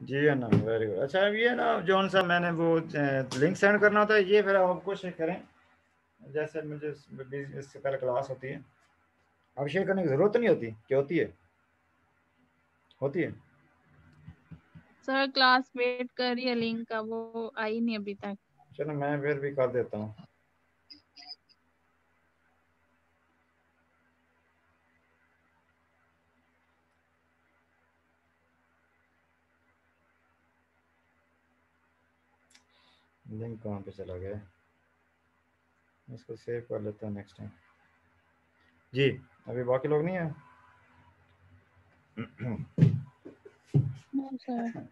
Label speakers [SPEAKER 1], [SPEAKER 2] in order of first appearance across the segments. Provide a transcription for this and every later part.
[SPEAKER 1] जी है ना, very good. अच्छा ये ना जौन सा मैंने वो लिंक सेंड करना होता है, ये फिर आप कोशिश करें, जैसे मुझे इससे पहले क्लास होती है, अब शेयर करने की जरूरत नहीं होती, क्या होती है? होती है।
[SPEAKER 2] सर क्लास वेट कर रही है, लिंक का वो आई नहीं अभी तक।
[SPEAKER 1] चलो मैं फिर भी कर देता हूँ। लिंक कहाँ पे चला गया? इसको सेव कर लेता हूँ नेक्स्ट टाइम। जी, अभी बाकी लोग नहीं है।
[SPEAKER 2] No sir.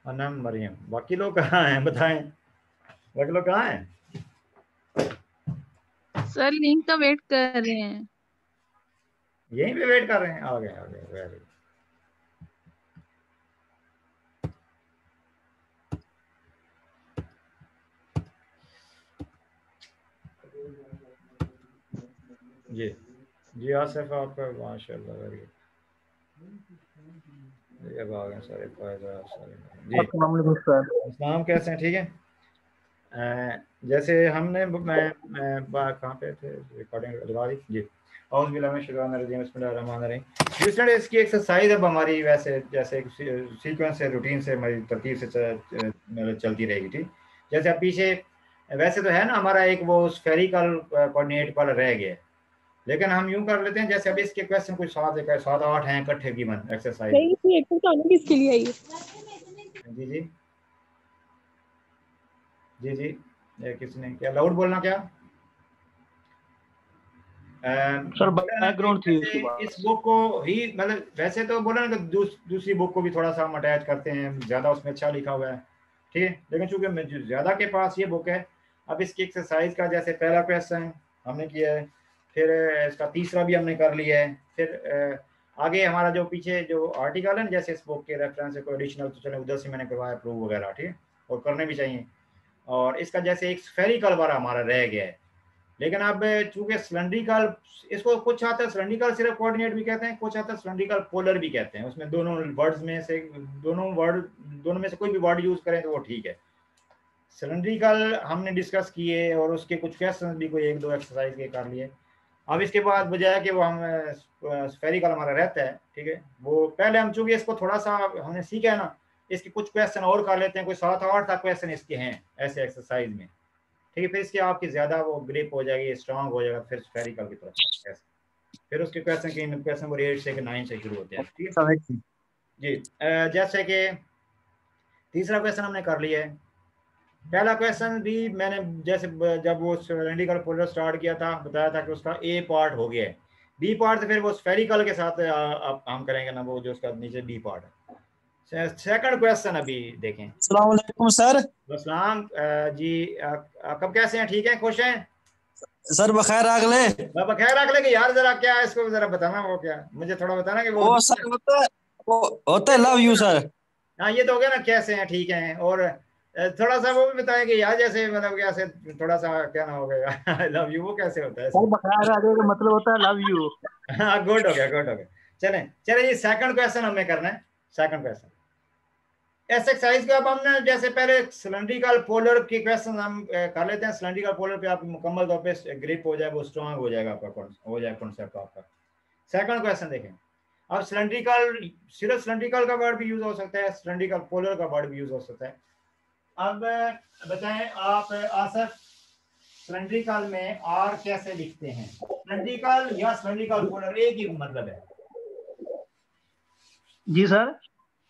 [SPEAKER 1] अनम मरियम, बाकी लोग कहाँ हैं बताएं? बाकी लोग कहाँ हैं?
[SPEAKER 2] सर लिंक का वेट कर रहे हैं।
[SPEAKER 1] यहीं पे वेट कर रहे हैं, आ गए आ गए, वेरी गुड। जी जी आसिफ, आपका माशाल्लाह वेरी गुड। जी अब आ गए सारे फायदा सारे। जी
[SPEAKER 3] अस्सलाम वालेकुम सर।
[SPEAKER 1] इस्लाम, कैसे हैं? ठीक है। जैसे हमने मैं कहाँ पे थे, रिकॉर्डिंग लगा दी जी। और इसकी एक्सरसाइज अब हमारी वैसे जैसे सीक्वेंस से, रूटीन से, हमारी तरतीब से मतलब चलती रहेगी, ठीक। जैसे अब पीछे वैसे तो है ना हमारा एक वो स्फेरिकल कोऑर्डिनेट वाला रह गया है, लेकिन हम यूं कर लेते हैं जैसे अभी इसके क्वेश्चन कुछ 7 8 हैं इकट्ठे गिवन एक्सरसाइज।
[SPEAKER 4] नहीं ये एक्सरसाइज किसके लिए आई है?
[SPEAKER 1] जी जी जी जी, ये किसने क्या लाउड बोलना क्या?
[SPEAKER 3] सर
[SPEAKER 1] बोला ना कि
[SPEAKER 3] बैकग्राउंड थी उसके
[SPEAKER 1] जैसे इस
[SPEAKER 3] पास।
[SPEAKER 1] बुक को ही मतलब वैसे तो बोला ना कि दूसरी बुक को भी थोड़ा सा हम अटैच करते हैं, ज्यादा उसमें अच्छा लिखा हुआ है, ठीक है। लेकिन चूंकि ज्यादा के पास ये बुक है, अब इसकी एक्सरसाइज का जैसे पहला क्वेश्चन हमने किया है, फिर इसका तीसरा भी हमने कर लिया है, फिर आगे हमारा जो पीछे जो आर्टिकल है ना, जैसे इस बुक के रेफरेंस से कोई एडिशनल तो चले उधर से मैंने करवाया प्रूव वगैरह, ठीक है, और करने भी चाहिए। और इसका जैसे एक स्फेरिकल वाला हमारा रह गया है, लेकिन अब चूंकि सिलेंड्रिकल, इसको कुछ आता है सिलेंड्रिकल सिर्फ कोऑर्डिनेट भी कहते हैं, कुछ आता है सिलेंड्रिकल पोलर भी कहते हैं, उसमें दोनों वर्ड्स में से दोनों में से कोई भी वर्ड यूज करें तो वो ठीक है। सिलेंड्रिकल हमने डिस्कस किए और उसके कुछ क्वेश्चन भी कोई एक दो एक्सरसाइज के कर लिए। अब इसके बाद बजाय कि वो हम स्फेरिकल हमारा रहता है, ठीक है, वो पहले हम चूंकि इसको थोड़ा सा हमने सीखा है ना, इसके कुछ क्वेश्चन और कर लेते हैं, कोई 7 8 तक क्वेश्चन इसके हैं ऐसे एक्सरसाइज में, ठीक है। फिर इसकी आपकी ज्यादा वो ग्रिप हो जाएगी, स्ट्रांग हो जाएगा, फिर स्फेरिकल की तरफ ऐसे। फिर उसके क्वेश्चन नंबर 8 से 9 से शुरू होते हैं, ठीक है जी। जैसे कि तीसरा क्वेश्चन हमने कर लिया है। पहला क्वेश्चन भी मैंने जैसे जब वो सिलेंड्रिकल पोलर स्टार्ट किया था बताया था कि उसका ए पार्ट हो गया है, बी पार्ट से फिर वो स्फेरिकल के साथ अब हम करेंगे ना, वो जो उसका नीचे बी पार्ट है। सेकंड क्वेश्चन अभी देखें।
[SPEAKER 3] अस्सलाम वालेकुम सर।
[SPEAKER 1] सलाम जी, कब कैसे हैं? ठीक है, खुश हैं?
[SPEAKER 3] सर बखैर आगले।
[SPEAKER 1] मैं बखैर रख लेंगे यार, जरा क्या है इसको जरा बताना, वो क्या मुझे थोड़ा बताना कि वो
[SPEAKER 3] वो सर होता है लव यू सर।
[SPEAKER 1] हाँ ये तो हो गया ना, कैसे हैं, ठीक हैं। और थोड़ा सा वो भी बताएं कि यार जैसे मतलब कैसे, थोड़ा सा क्या ना हो गया आई लव यू, वो कैसे होता है
[SPEAKER 3] सर
[SPEAKER 1] ऐसे?
[SPEAKER 3] बखैर आगले का मतलब होता है लव यू।
[SPEAKER 1] हाँ गुड हो गया, गुड हो गया। चलें चलें, ये सेकंड क्वेश्चन हमें करना है। सेकंड क्वेश्चन ऐसे एक्सरसाइज को अब हमने जैसे पहले सिलेंड्रिकल पोलर के क्वेश्चन हम कर लेते हैं। सिलेंड्रिकल पोलर पे आप मुकम्मल तौर पे ग्रिप हो जाए, वो स्ट्रांग हो जाएगा आपका, हो जाए कॉन्सेप्ट आपका। सेकंड क्वेश्चन देखें। अब सिलेंड्रिकल, सिर्फ सिलेंड्रिकल का वर्ड भी यूज हो सकता है, सिलेंड्रिकल पोलर का वर्ड भी यूज हो सकता है। अब बताएं आप आसफ, सिलेंड्रिकल में आर कैसे लिखते हैं? सिलेंड्रिकल या सिलेंड्रिकल पोलर एक ही मतलब है।
[SPEAKER 3] जी सर।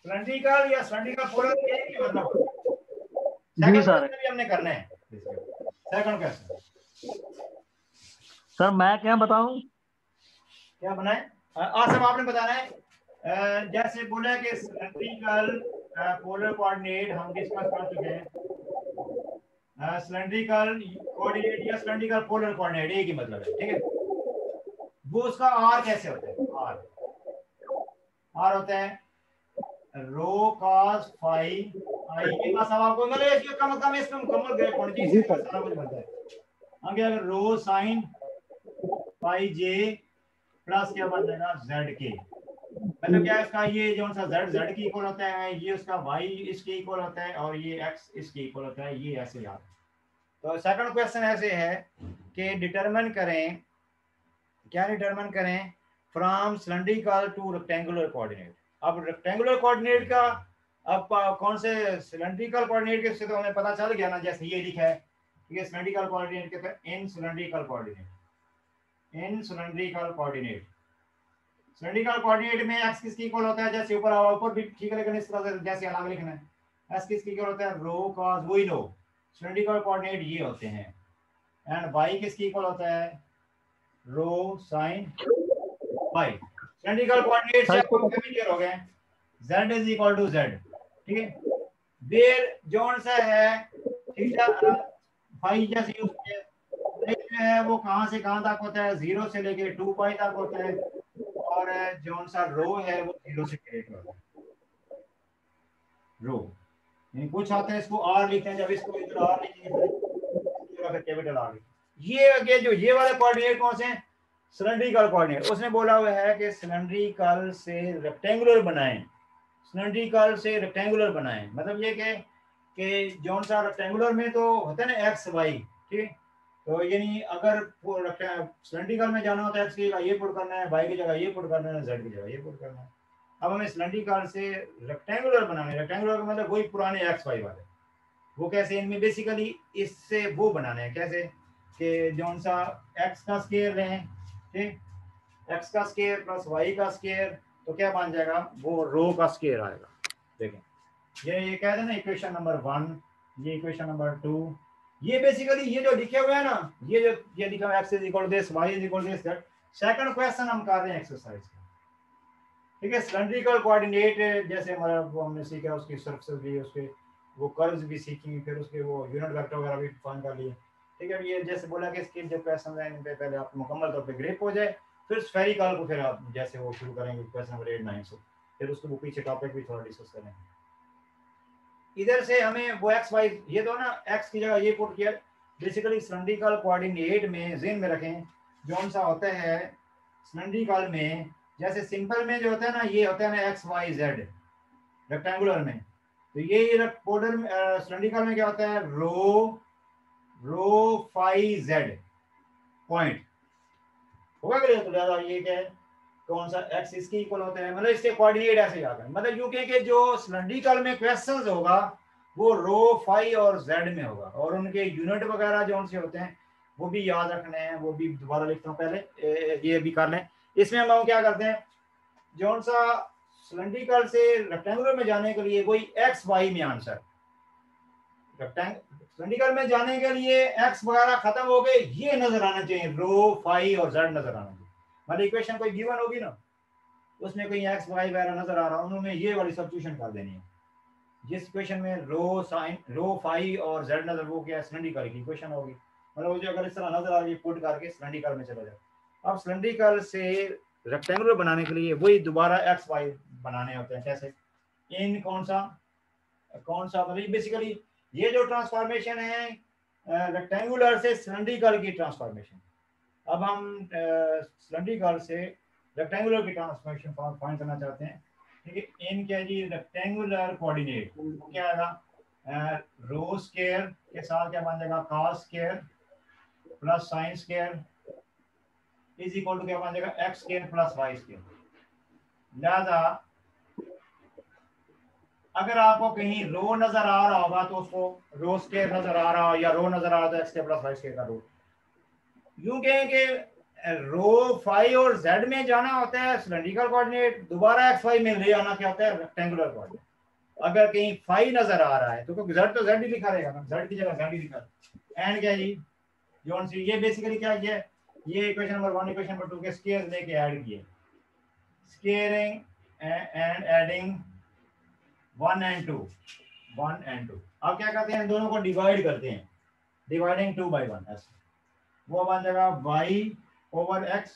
[SPEAKER 1] सिलेंड्रिकल या सिलेंड्रिकल पोलर एक ही मतलब है।
[SPEAKER 3] जी
[SPEAKER 1] सेकंड
[SPEAKER 3] सर।
[SPEAKER 1] क्वेश्चन भी हमने करना है। सेकंड क्वेश्चन
[SPEAKER 3] सर मैं क्या बताऊं?
[SPEAKER 1] क्या बनाए? आसफ आपने बताना है। जैसे बोला कि सिलेंड्रिकल पोलर कोऑर्डिनेट हम डिस्कस कर चुके हैं। सिलेंड्रिकल कोऑर्डिनेट या सिलेंड्रिकल पोलर कोऑर्डिनेट एक ही मतलब है, ठीक है। वो उसका आर कैसे होता है? आर आर होता है रो कॉस फाई आई के पास। अब आपको मतलब इसके कम से कम इसमें मुकम्मल ग्रेप होनी चाहिए,
[SPEAKER 3] जी
[SPEAKER 1] इसी
[SPEAKER 3] सर।
[SPEAKER 1] सारा कुछ बनता है। आगे अगर रो साइन फाई जे प्लस क्या बन जाएगा जेड के। मतलब क्या है इसका, ये जो सा जेड जेड के इक्वल होता है, ये उसका वाई इसके इक्वल होता है, और ये एक्स इसके इक्वल होता है, ये ऐसे याद। तो सेकंड क्वेश्चन ऐसे है कि डिटरमिन करें, क्या डिटरमिन करें, from cylindrical two rectangular coordinate. अब रेक्टेंगुलर कोऑर्डिनेट का अब कौन से सिलेंड्रिकल कोऑर्डिनेट के से तो हमें पता चल गया ना, जैसे ये लिखा है, ये सिलेंड्रिकल कोऑर्डिनेट के तो इन सिलेंड्रिकल कोऑर्डिनेट, इन सिलेंड्रिकल कोऑर्डिनेट, सिलेंड्रिकल कोऑर्डिनेट में एक्स किसकी इक्वल होता है, जैसे ऊपर ऊपर भी ठीक है, लेकिन इस तरह से जैसे अलग लिखना है, एक्स किसकी इक्वल होता है, रो कॉस, वही लो सिलेंड्रिकल कोऑर्डिनेट ये होते हैं, एंड वाई किसकी इक्वल होता है, rho sine Y. Cylindrical coordinate से आपको क्लियर हो गए, z is equal to z, ठीक है। वेयर जोन सा है थीटा फाई जैसे यूज किया जो है वो कहां से कहां तक होता है, 0 से लेके 2 पाई तक होता है, और जोन सा रो है वो 0 से क्रिएट होता है, रो नहीं कुछ आते हैं इसको आर लिखते हैं, जब इसको इधर आर लिखेंगे कैपिटल आर। ये आगे जो ये वाले कोऑर्डिनेट कौन से हैं, सिलेंड्रिकल कोऑर्डिनेट। उसने बोला हुआ है कि सिलेंड्रिकल से रेक्टेंगुलर बनाएं, सिलेंड्रिकल से रेक्टेंगुलर बनाएं, मतलब ये कि जौन सा रेक्टेंगुलर में तो होता है ना एक्स वाई, ठीक, तो यानी अगर सिलेंड्रिकल में जाना होता है एक्स की जगह ये पुट करना है, वाई की जगह ये पुट करना है, जेड की जगह ये पुट करना है। अब हमें सिलेंड्रिकल से रेक्टेंगुलर बनाने, रेक्टेंगुलर का मतलब वही पुराने एक्स वाई वाले, वो कैसे, इनमें बेसिकली इससे वो बनाने हैं, कैसे कि जौन सा एक्स का स्केयर लें, ठीक, एक्स का स्केयर प्लस वाई का स्केयर, तो क्या बन जाएगा, वो रो का स्केयर आएगा। देखें ये कहते हैं ना इक्वेशन नंबर 1, ये इक्वेशन नंबर 2, ये बेसिकली ये जो लिखे हुए हैं ना, ये जो ये लिखा हुआ है X is equal to this, Y is equal to this, that second question हम कर रहे हैं एक्सरसाइज का, ठीक है। सिलेंड्रिकल कोऑर्डिनेट जैसे हमारा वो हमने सीखा, उसकी सरफेस भी, उसके वो कर्व्स भी सीखी, फिर उसके वो यूनिट वेक्टर वगैरह भी फाइंड कर लिए, ठीक है। ये जैसे बोला कि इसके जो क्वेश्चन हैं इन पे पहले आप मुकम्मल तौर पे ग्रेप हो जाए, फिर स्फेरिकल को फिर आप जैसे वो शुरू करेंगे क्वेश्चन नंबर 8 9 से, फिर उसको वो पीछे टॉपिक भी थोड़ा डिस्कस करेंगे। इधर से हमें वो एक्स वाई, ये तो ना एक्स की जगह ये पुट किया, बेसिकली सिलेंड्रिकल कोऑर्डिनेट में ज़हन में रखें, जौन सा होता है सिलेंड्रिकल में, जैसे सिंपल में जो होता है ना, ये होता है ना एक्स वाई जेड रेक्टेंगुलर में, तो ये पोलर सिलेंड्रिकल में क्या होता है, रो फाई जेड पॉइंट होगा क्या, तो ज्यादा ये क्या है, कौन सा एक्स इसके इक्वल होता है, मतलब इसके कोऑर्डिनेट ऐसे याद है, मतलब यूं के जो सिलेंड्रिकल में क्वेश्चंस होगा वो रो फाई और जेड में होगा, और उनके यूनिट वगैरह जो उनसे होते हैं वो भी याद रखने हैं, वो भी दोबारा लिखता हूँ पहले, ये भी कर लें। इसमें हम क्या करते हैं, जो सा सिलेंड्रिकल से रेक्टेंगुलर में जाने के लिए वही एक्स वाई में आंसर, सिलेंड्रिकल में जाने के लिए एक्स वगैरह खत्म हो गए, ये नजर आना चाहिए, रो फाई और जेड नजर आना चाहिए, मतलब इक्वेशन कोई गिवन होगी ना, उसमें कोई एक्स वाई वगैरह नजर आ रहा है, उन्होंने ये वाली सब्स्टिट्यूशन कर देनी है। जिस इक्वेशन में रो फाई और जेड नजर, वो क्या सिलेंड्रिकल की इक्वेशन होगी, मतलब मुझे अगर इस तरह नजर आ रही, पुट करके सिलेंड्रिकल में चला जाए। अब सिलेंड्रिकल से रेक्टेंगुलर बनाने के लिए वही दोबारा एक्स वाई बनाने होते हैं, कैसे, इन कौन सा मतलब बेसिकली ये जो ट्रांसफॉर्मेशन है रेक्टेंगुलर से सिलेंड्रिकल की ट्रांसफॉर्मेशन, अब हम सिलेंड्रिकल से रेक्टेंगुलर की ट्रांसफॉर्मेशन फाइंड करना चाहते हैं, ठीक है। इन क्या जी, रेक्टेंगुलर कोऑर्डिनेट वो क्या आएगा, रो स्क्वायर के साथ क्या बन जाएगा, cos square plus sine square is equal to क्या बन जाएगा, X square plus Y square. लिहाजा अगर आपको कहीं रो नजर आ रहा होगा तो उसको रो स्क्वायर नजर आ रहा हो, या रो नजर आ रहा है X square plus Y square का रूट, यूं कहें कि रो फाई और जेड में जाना होता है सिलेंड्रिकल कोऑर्डिनेट, दोबारा एक्स वाई में ले आना क्या होता है, रेक्टेंगुलर कोऑर्डिनेट। अगर कहीं फाई नजर आ रहा है तो जेड तो जेड ही लिखा रहेगा ना, जेड की जगह जेड ही लिखा, एंड क्या जी जोन सी, ये बेसिकली क्या किया, ये इक्वेशन नंबर 1 इक्वेशन नंबर 2 के स्क्वायर लेके ऐड किए, स्क्वायरिंग एंड एडिंग 1 and 2 अब क्या करते हैं, दोनों को डिवाइड करते हैं, डिवाइडिंग 2 by 1 ऐसे, वो बन जाएगा y over x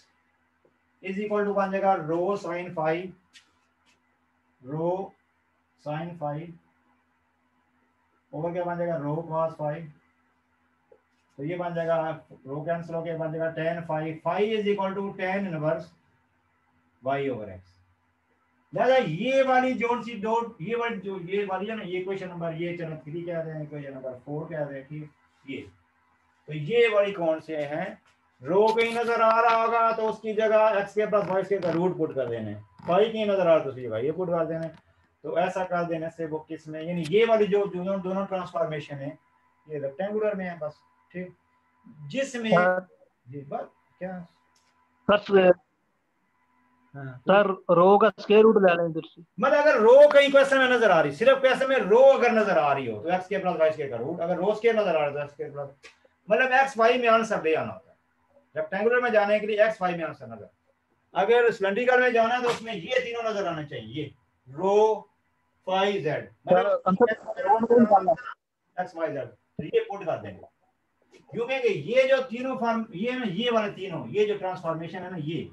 [SPEAKER 1] is equal to बन जाएगा रो साइन फाई ओवर क्या बन जाएगा, रो कॉस फाई, तो ये बन जाएगा रो कैंसिल होकर बन जाएगा tan phi, phi is equal to tan inverse y over x. दादा ये वाली जोन सी डॉट ये वाली है ना, ये क्वेश्चन नंबर ये चलो 3 कह रहे हैं, क्वेश्चन नंबर 4 कह रहे हैं, ठीक। ये तो ये वाली कौन से हैं, रो कहीं नजर आ रहा होगा तो उसकी जगह एक्स के प्लस वाई स्क्वायर का रूट पुट कर देने, वाई कहीं नजर आ रहा तो उसकी जगह ये पुट कर देने। तो ऐसा कर देने से वो किस में, यानी ये वाली जो दोनों ट्रांसफॉर्मेशन है ये रेक्टेंगुलर में है बस, ठीक। जिसमें ये बात क्या
[SPEAKER 3] सर सर रो का स्क्वायर रूट ले लें इधर से,
[SPEAKER 1] मतलब अगर रो कहीं क्वेश्चन में नजर आ रही, सिर्फ क्वेश्चन में रो अगर नजर आ रही हो तो एक्स के प्लस वाई स्क्वायर का रूट, अगर रो स्क्वायर नजर आ रहा है तो एक्स के प्लस, मतलब एक्स वाई में आंसर ले आना होता है। रेक्टेंगुलर में जाने के लिए एक्स वाई में आंसर नजर, अगर सिलेंड्रिकल में जाना है तो उसमें ये तीनों नजर आने चाहिए, ये रो फाई जेड, मतलब एक्स वाई जेड, तो ये पुट कर देंगे। यूं कहेंगे ये जो तीनों फॉर्म ये वाले तीनों, ये जो ट्रांसफॉर्मेशन है ना, ये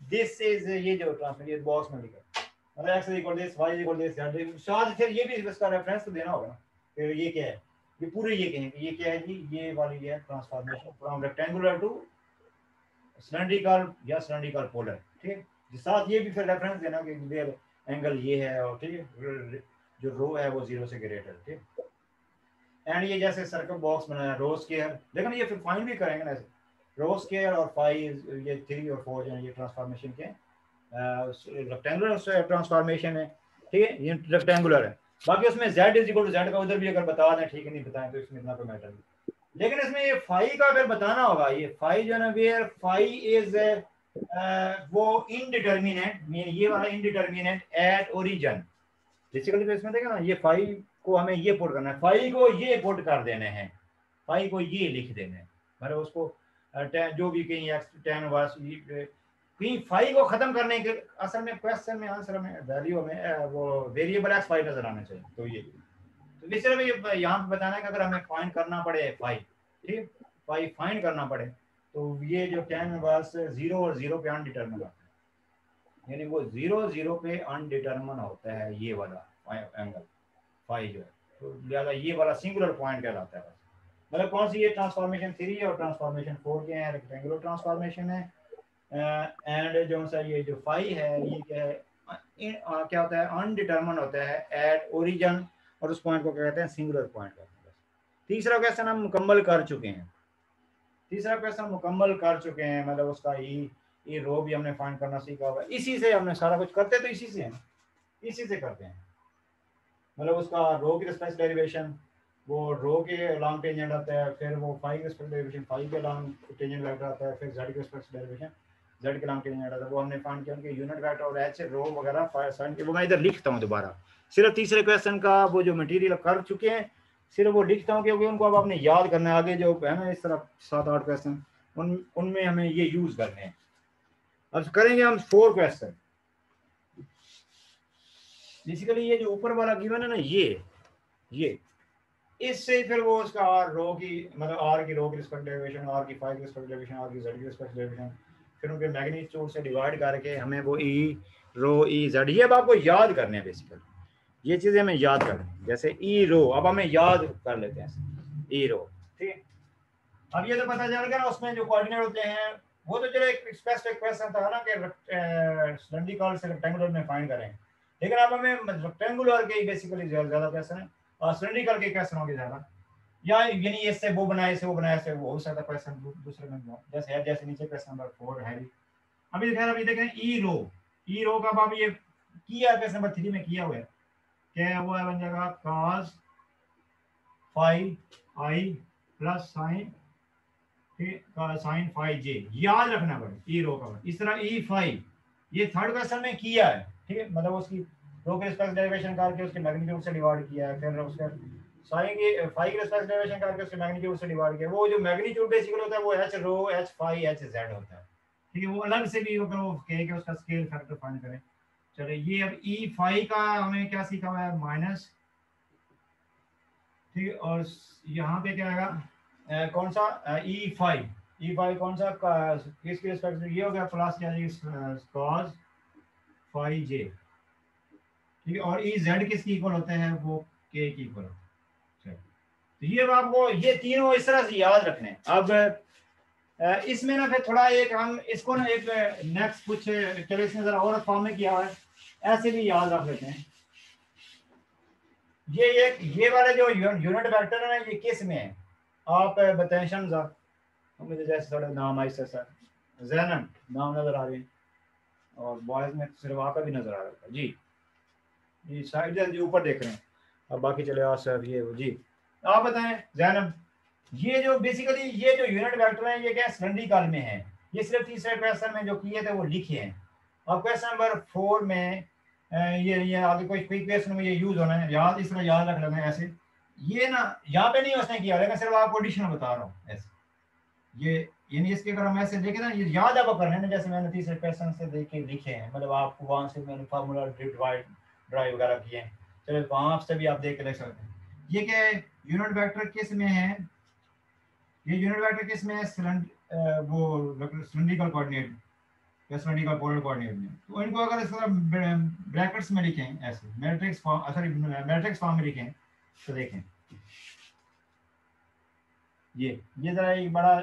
[SPEAKER 1] दिस इज ये जो ट्रांसफॉर्मेशन ये बॉक्स में लिखा मतलब x equal this y equal this z, शायद फिर ये भी इसका रेफरेंस तो देना होगा ना, फिर ये क्या है, ये पूरे ये कहेंगे ये क्या है जी, ये वाली है transformation from rectangular to cylindrical या सिलेंड्रिकल पोलर, ठीक। साथ ये भी फिर रेफरेंस देना कि देयर एंगल ये है, और ठीक है जो रो है वो 0 से ग्रेटर, ठीक। एंड ये जैसे सर्कल बॉक्स बनाया रो स्क्वायर, लेकिन ये फिर फाइंड भी करेंगे ना ऐसे, रो स्क्वायर और 5 ये 3 और 4 जो है ये ट्रांसफॉर्मेशन के रेक्टेंगुलर ट्रांसफॉर्मेशन है, ठीक है, ये रेक्टेंगुलर है। बाकी उसमें z is equal to z का उधर भी अगर बता दें ठीक है, नहीं बताएं तो इसमें इतना कोई मैटर नहीं, लेकिन इसमें ये फाई का अगर बताना होगा, ये फाई जो है ना वेयर फाई इज वो इनडिटरमिनेट, मीन ये वाला इनडिटरमिनेट एट ओरिजिन, बेसिकली तो इसमें देखा ना ये फाई को हमें ये पुट करना है, फाई को ये पुट कर देने हैं, फाई को ये लिख देने हैं, मतलब उसको जो भी कहीं टेन वास कहीं फाई को खत्म करने के, असल में क्वेश्चन में आंसर में वैल्यू में वो वेरिएबल एक्स फाई नजर आना चाहिए, तो ये तो सिर्फ ये यहाँ पे बताना है कि अगर हमें फाइंड करना पड़े फाई, ठीक, फाई फाइंड करना पड़े तो ये जो टेन वास 0 और 0 पे अनडिटरमिन होता है, यानी वो 0 पे अनडिटरमिन होता है ये वाला एंगल फाई जो है, तो लिहाजा ये वाला सिंगुलर पॉइंट कहलाता है। मतलब कौन सी ये ट्रांसफॉर्मेशन 3 है और ट्रांसफॉर्मेशन 4 के हैं, रेक्टेंगुलर ट्रांसफॉर्मेशन है। एंड जो सा ये जो फाई है ये क्या है, क्या होता है अनडिटरमिन होता है एट ओरिजिन, और उस पॉइंट को क्या कहते हैं सिंगुलर पॉइंट कहते हैं। तीसरा क्वेश्चन हम मुकम्मल कर चुके हैं, तीसरा क्वेश्चन मुकम्मल कर चुके हैं, मतलब उसका ये रो भी हमने फाइंड करना सीखा होगा, इसी से हमने सारा कुछ करते तो इसी से हैं, इसी से करते हैं, मतलब उसका रो की रिस्पेक्ट डेरिवेशन वो रो के अलॉन्ग टेंजेंट आता है, फिर वो फाई के रिस्पेक्ट डेरिवेशन फाई के अलॉन्ग टेंजेंट वेक्टर आता है, फिर जेड के रिस्पेक्ट डेरिवेशन जेड के अलॉन्ग टेंजेंट आता है, वो हमने फाइंड किया उनके यूनिट वेक्टर और एच रो वगैरह फाइंड के, वो मैं इधर लिखता हूँ दोबारा, सिर्फ तीसरे क्वेश्चन का वो जो मटेरियल कर चुके हैं सिर्फ वो लिखता हूँ क्योंकि उनको अब आपने याद करना है, आगे जो है ना इस तरह 7-8 क्वेश्चन उनमें हमें ये यूज करने हैं। अब करेंगे हम 4 क्वेश्चन, बेसिकली ये जो ऊपर वाला गिवन है ना ये इससे फिर वो उसका आर रो की मतलब आर की रो की रिस्पेक्ट डेरिवेशन, आर की फाई की रिस्पेक्ट डेरिवेशन, आर की जेड की रिस्पेक्ट डेरिवेशन, फिर उनके मैग्नीट्यूड से डिवाइड करके हमें वो ई रो ई जेड ये अब आपको याद करने हैं, बेसिकली ये चीजें हमें याद करनी, जैसे ई रो अब हमें याद कर लेते हैं ई रो, ठीक। अब ये तो पता चल गया ना उसमें जो कोऑर्डिनेट होते हैं वो तो चलो एक स्पेसिफिक क्वेश्चन था ना कि सिलेंड्रिकल से रेक्टेंगुलर में फाइंड करें, लेकिन अब हमें रेक्टेंगुलर के बेसिकली ज्यादा क्वेश्चन है और सिलेंड्रिकल के क्वेश्चन होंगे ज्यादा, या यानी इससे वो बनाए से वो बनाए से वो हो सकता है क्वेश्चन दूसरे में जैसे है, जैसे नीचे क्वेश्चन नंबर 4 है। अभी खैर अभी देखें ई रो का अब ये किया क्वेश्चन नंबर 3 में किया हुआ है, क्या वो है बन जाएगा cos फाई आई प्लस साइन, ठीक, साइन फाई जे, याद रखना पड़े ई रो का, इस तरह ई फाई ये थर्ड क्वेश्चन में किया है, ठीक है, मतलब उसकी रो के रिस्पेक्ट डेरिवेशन करके उसके मैग्नीट्यूड से डिवाइड किया है, फिर उसका साइन के फाई के रिस्पेक्ट डेरिवेशन करके उसके मैग्नीट्यूड से डिवाइड किया, वो जो मैग्नीट्यूड बेसिकली होता है वो एच रो एच फाई एच जेड होता है, ठीक है, वो अलग से भी अगर वो कहे कि उसका स्केल फैक्टर फाइंड करें। चलिए ये अब ई फाई का हमें क्या सीखा हुआ है माइनस, ठीक, और यहाँ पे क्या आएगा कौन सा ई फाई कौन सा किसके रिस्पेक्ट ये हो गया प्लस क्या cos फाई जे, ठीक है, और ई जेड किसकी इक्वल होते हैं वो के की इक्वल होते हैं। तो ये आपको ये तीनों इस तरह से याद रखने। अब इसमें ना फिर थोड़ा एक हम इसको ना एक नेक्स्ट कुछ चलो इसमें जरा और फॉर्म में किया हुआ है, ऐसे भी याद रख लेते हैं। ये वाले जो यूनिट वेक्टर है ना, ये किस में है आप बताएं शमजा, मुझे जैसे थोड़ा नाम आई सर जैनब नाम नजर आ रहे हैं, और बॉयज में सिर्फ आपका भी नजर आ रहा है जी। जी साइड जल्दी ऊपर देख रहे हैं, अब बाकी चले सर ये जी आप बताएं जैनब। ये जो बेसिकली ये जो यूनिट वेक्टर है ये क्या सिलेंड्रिकल में है, ये सिर्फ तीसरे क्वेश्चन में जो किए थे वो लिखे हैं, और क्वेश्चन नंबर 4 में ये आगे कोई क्वेश्चन में ये यूज होना है, याद इस तरह याद रख लेना है ऐसे। ये ना यहाँ पे नहीं उसने किया, लेकिन सिर्फ आपको एडिशन बता रहा हूँ ऐसे। ये यानी इसके अगर हम ऐसे देखें ना, ये याद आपको करना है, जैसे मैंने तीसरे क्वेश्चन से देख के लिखे हैं, मतलब आपको वहां से मैंने फार्मूला ड्राइव वगैरह किए हैं, चलो वहां से भी आप देख के देख सकते हैं। ये क्या है यूनिट वेक्टर किस में है, ये यूनिट वेक्टर किस में है वो सिलेंड्रिकल कोऑर्डिनेट या सिलेंड्रिकल पोलर कोऑर्डिनेट में। तो इनको अगर इस तरह ब्रैकेट्स में लिखें ऐसे matrix form, sorry matrix form में लिखें तो देखें ये जरा एक बड़ा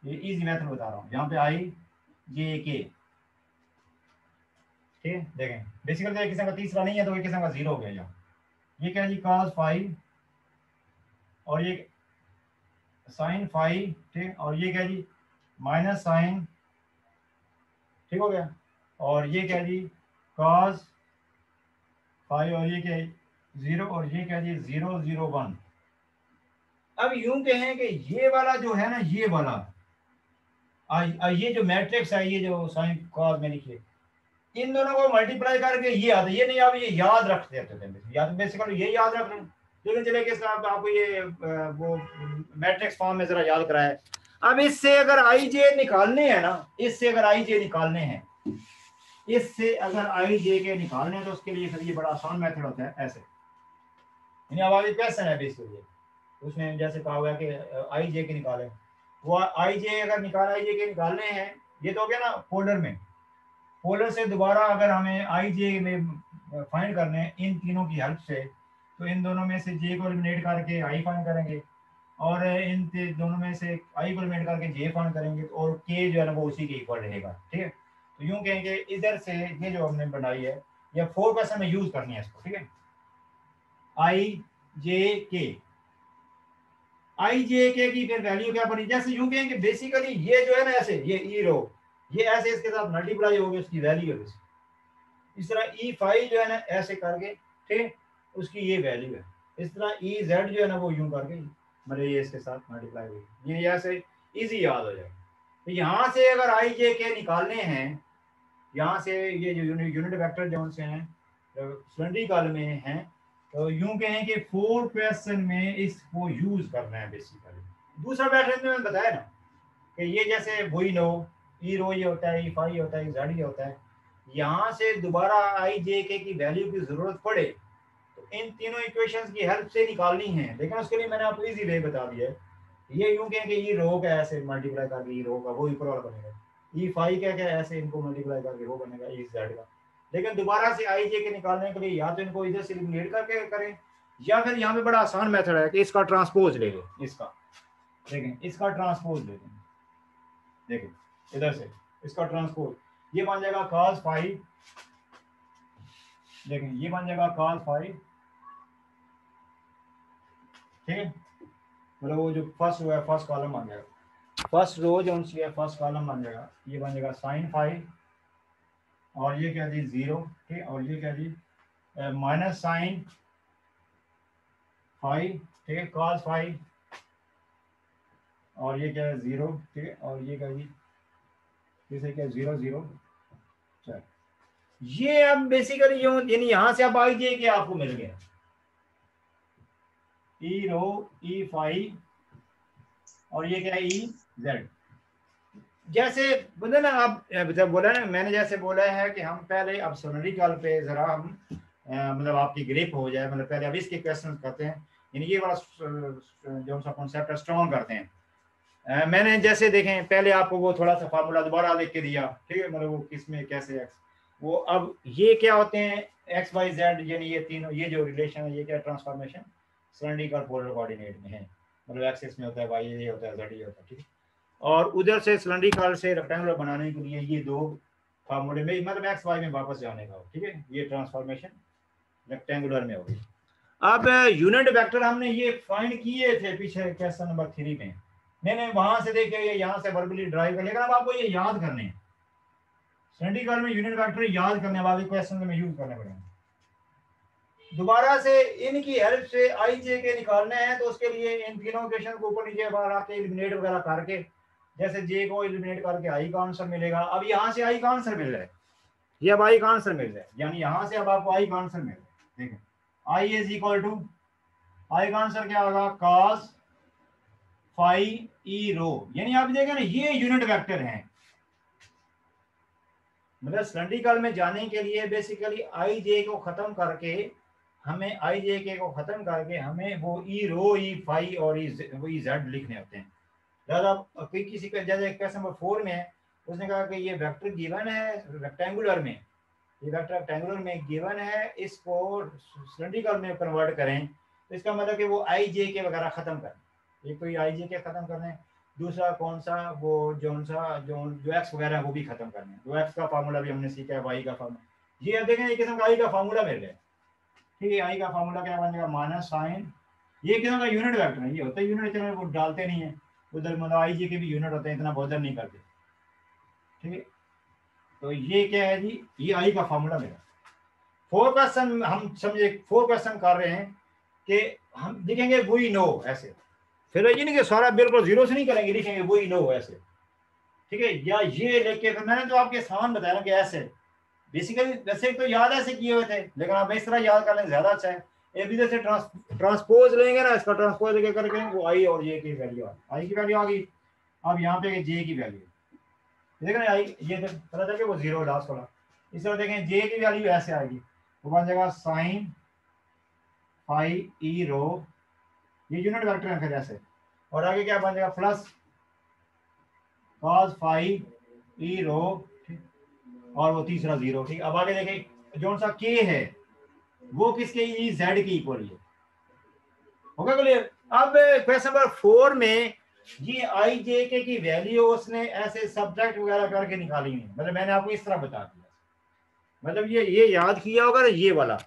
[SPEAKER 1] इजी मेथड बता रहा हूँ, यहाँ पे आई जे के, ठीक है देखें बेसिकली एक किस्म का तीसरा नहीं है तो एक किस्म का जीरो हो गया यहाँ। ये क्या जी cos फाइव और ये साइन फाइव, ठीक, और ये क्या जी माइनस साइन, ठीक हो गया, और ये क्या जी cos फाइव, और ये क्या है 0, और ये क्या जी 0 0 1। अब यूं कहें कि ये वाला जो है ना, ये वाला ये जो मैट्रिक्स है, ये जो साइन कॉस में लिखिए, इन दोनों को मल्टीप्लाई करके ये आता है, ये नहीं आप ये याद रख देते थे, या तो बेसिकली ये याद रख लें, लेकिन चले कि आपको ये वो मैट्रिक्स फॉर्म में जरा याद कराया। अब इससे अगर आई जे निकालने हैं ना, इससे अगर आई जे निकालने हैं, इससे अगर आई जे के निकालने हैं तो उसके लिए फिर ये बड़ा आसान मेथड होता है ऐसे, यानी अब आगे क्वेश्चन है बेसिकली उसमें जैसे कहा हुआ है कि आई जे के निकालें, वो आई जे अगर निकाल आई जे के निकालने हैं, ये तो हो गया ना पोलर में, पोलर से दोबारा अगर हमें आई जे में फाइंड करने हैं इन तीनों की हेल्प से, तो इन दोनों में से जे को एलिमिनेट करके आई फाइंड करेंगे, और इन दोनों में से आई को एलिमिनेट करके जे फाइंड करेंगे, और के जो है ना वो उसी के इक्वल रहेगा, ठीक है। तो यूं कहेंगे इधर से ये जो हमने बनाई है या 4% में यूज करनी है इसको, ठीक है, आई जे के, आई जे के की फिर वैल्यू क्या बनी, जैसे यूं कहेंगे बेसिकली ये जो है ना ऐसे, ये ई रो ये ऐसे इसके साथ मल्टीप्लाई होगी उसकी वैल्यू है, इस तरह ई फाइव जो है ना ऐसे करके, ठीक, उसकी ये वैल्यू है, इस तरह ई जेड जो है ना वो यूं करके मतलब ये इसके साथ मल्टीप्लाई होगी, ये ऐसे इजी याद हो जाए। तो यहाँ से अगर आई जे के निकालने हैं, यहाँ से ये जो यूनिट वेक्टर जो से हैं सिलेंड्रिकल में हैं, तो यूं कहें कि 4 क्वेश्चन में इसको यूज करना है बेसिकली। दूसरा पैटर्न में मैंने बताया ना कि ये जैसे वही नो ई रो ये होता है, ई फाई होता है, जेड ये होता है, यहाँ से दोबारा आई जे के की वैल्यू की जरूरत पड़े तो इन तीनों इक्वेशंस की हेल्प से निकालनी है, लेकिन उसके लिए मैंने आपको इजी वे बता दिया है। ये यूं कहें कि ई रो का ऐसे मल्टीप्लाई करके ई रो का वो ऊपर वाला बनेगा, ई फाई का क्या ऐसे इनको मल्टीप्लाई करके वो बनेगा ई जेड का, लेकिन दोबारा से आई जे के निकालने के लिए या तो इनको इधर से एलिमिनेट करके करें, या फिर यहाँ पे बड़ा आसान मेथड है कि इसका ट्रांसपोज ले लें, इसका देखें, इसका ट्रांसपोज ले लें, देखें इधर से इसका ट्रांसपोज, ये बन जाएगा cos फाइव, देखें ये बन जाएगा cos फाइव, ठीक है, मतलब वो जो फर्स्ट रो है फर्स्ट कॉलम बन जाएगा, फर्स्ट रो जो उनकी है फर्स्ट कॉलम बन जाएगा, ये बन जाएगा साइन फाइव, और ये क्या जी 0, ठीक, और ये क्या जी माइनस साइन फाइव, ठीक है, cos फाइव, और ये क्या है 0, ठीक है, और ये क्या जी इसे क्या 0 0। चल ये अब बेसिकली यानी यहाँ से अब आई जे के आपको मिल गया ई रो ई फाइव, और ये क्या है ई जेड। जैसे बोले ना आप बोला ना मैंने जैसे बोला है कि हम पहले अब सिलेंड्रिकल पे जरा हम मतलब आपकी ग्रिप हो जाए, मतलब पहले अब इसके क्वेश्चन करते हैं, यानी ये वाला जो सा कॉन्सेप्ट है स्ट्रॉन्ग करते हैं। मैंने जैसे देखें पहले आपको वो थोड़ा सा फार्मूला दोबारा लिख के दिया, ठीक है, मतलब वो किस में कैसे एक्स, वो अब ये क्या होते हैं एक्स वाई जेड, यानी ये तीनों ये जो रिलेशन है ये क्या ट्रांसफॉर्मेशन सिलेंड्रिकल पोलर कोऑर्डिनेट में है, मतलब एक्सिस में होता है वाई ये होता है जेड ये होता है, ठीक है। और उधर से सिलेंड्रिकल से रेक्टेंगुलर बनाने के लिए ये दो फार्मूले में मतलब एक्स वाई में वापस जाने का हो, ठीक है। ये ट्रांसफॉर्मेशन रेक्टेंगुलर में होगी। अब यूनिट वेक्टर हमने ये फाइंड किए थे पीछे क्वेश्चन नंबर 3 में, मैंने वहां से देखे ये यहाँ से वर्बली ड्राइव कर, लेकिन अब आपको ये याद करने हैं सिलेंड्रिकल में यूनिट वेक्टर याद करने वाले क्वेश्चन में यूज करने पड़ेंगे। दोबारा से इनकी हेल्प से आई जे के निकालने हैं, तो उसके लिए इन तीनों क्वेश्चन को ऊपर नीचे बाहर आके एलिमिनेट वगैरह करके, जैसे जे को एलिमिनेट करके आई का आंसर मिलेगा। अब यहाँ से आई का आंसर मिल रहा है, ये अब आई का आंसर मिल रहा है, यानी यहाँ से अब आपको आई का आंसर मिल रहा है। देखिए आई इज इक्वल टू, आई का आंसर क्या होगा, cos फाई ई रो, यानी आप देखें ना ये यूनिट वेक्टर हैं। मतलब सिलेंड्रिकल में जाने के लिए बेसिकली आई जे को खत्म करके हमें आई जे के को खत्म करके हमें वो ई रो ई फाई और ई जेड लिखने होते हैं। दादा कोई किसी का जैसे क्वेश्चन नंबर 4 में है, उसने कहा कि ये वेक्टर गिवन है रेक्टेंगुलर में, ये वेक्टर रेक्टेंगुलर में गिवन है, इसको सिलेंड्रिकल में कन्वर्ट करें, तो इसका मतलब कि वो आई जे के वगैरह खत्म करें। एक तो ये आई जे के खत्म करने, दूसरा कौन सा वो जो एक्स वगैरह है वो भी खत्म करने। जो एक्स का फार्मूला भी हमने सीखा है, वाई का फार्मूला, ये अब देखें एक किस्म का आई का फार्मूला मिल रहा है, ठीक है। आई का फार्मूला क्या बन जाएगा, माइनस साइन, ये किस्म का यूनिट वेक्टर है, ये होता है यूनिट, इतना वो डालते नहीं है उधर, मतलब आई जे के भी यूनिट होते हैं, इतना बॉदर नहीं करते, ठीक है। तो ये क्या है जी, ये आई का फार्मूला मेरा। 4 क्वेश्चन हम समझे, 4 क्वेश्चन कर रहे हैं कि हम लिखेंगे वी नो ऐसे, फिर ये नहीं कि सारा बिल्कुल जीरो से नहीं करेंगे, लिखेंगे वी नो ऐसे, ठीक है। या ये लेके फिर मैंने तो आपके सामान बताया ना कि ऐसे बेसिकली, वैसे तो याद ऐसे किए हुए थे, लेकिन आप इस तरह याद कर लें ज्यादा अच्छा है। एक दूसरे से ट्रांसपोज लेंगे ना, इसका ट्रांसपोज लेके करके वो आई और जे की वैल्यू, आई की वैल्यू आ गई। अब यहाँ पे जे की वैल्यू देखें, आई ये पता चल के वो जीरो लास्ट वाला, इस तरह देखें जे की वैल्यू ऐसे आएगी, वो बन जाएगा साइन फाई ई रो, ये यूनिट वेक्टर है फिर ऐसे, और आगे क्या बन जाएगा प्लस cos फाई ई रो, और वो तीसरा जीरो, ठीक। अब आगे देखें जो सा के है वो किसके ई जेड की इक्वल है, होगा क्लियर। अब क्वेश्चन नंबर 4 में ये आई जे के की वैल्यू उसने ऐसे सब्ट्रैक्ट वगैरह करके निकाली है, मतलब मैंने आपको इस तरह बता दिया, मतलब ये याद किया होगा ये वाला,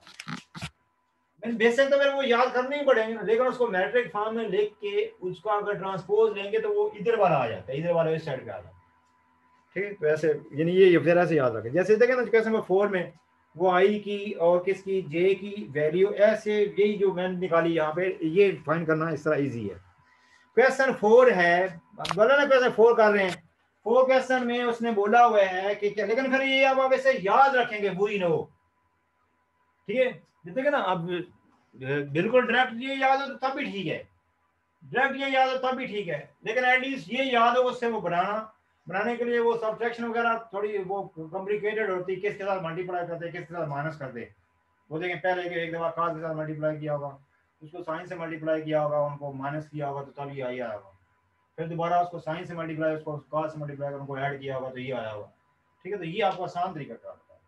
[SPEAKER 1] बेसिक तो मेरे वो याद करने ही पड़ेंगे, लेकिन उसको मैट्रिक फॉर्म में लिख के उसका अगर ट्रांसपोज लेंगे तो वो इधर वाला आ जाता है, इधर वाला इस साइड पे आ जाता है, ठीक है। तो ऐसे यानी ये फिर ऐसे याद रखें, जैसे देखें ना क्वेश्चन नंबर 4 में वो आई की और किसकी जे की वैल्यू ऐसे, यही जो मैंने निकाली यहाँ पे, ये फाइंड करना इस तरह इजी है। क्वेश्चन 4 है, बोला ना क्वेश्चन 4 कर रहे हैं, 4 क्वेश्चन में उसने बोला हुआ है कि क्या, लेकिन फिर ये आप वैसे याद रखेंगे वी नो, ठीक है। देखिए ना अब बिल्कुल डायरेक्ट ये याद हो तो तब भी ठीक है, डायरेक्ट ये याद हो तब भी ठीक है, लेकिन एटलीस्ट ये याद हो, उससे वो बनाने के लिए वो सब्ट्रैक्शन वगैरह थोड़ी वो कॉम्प्लिकेटेड होती है, किसके साथ मल्टीप्लाई करते किसके साथ माइनस करते, वो देखें पहले एक दफा cos के साथ मल्टीप्लाई किया होगा, उसको साइन से मल्टीप्लाई किया होगा, उनको माइनस किया होगा तो तब ये आया होगा, फिर दोबारा उसको साइन से मल्टीप्लाई, उसको cos से मल्टीप्लाई कर उनको ऐड किया होगा तो ये आया होगा, ठीक है। तो ये आपको आसान तरीका का होता है,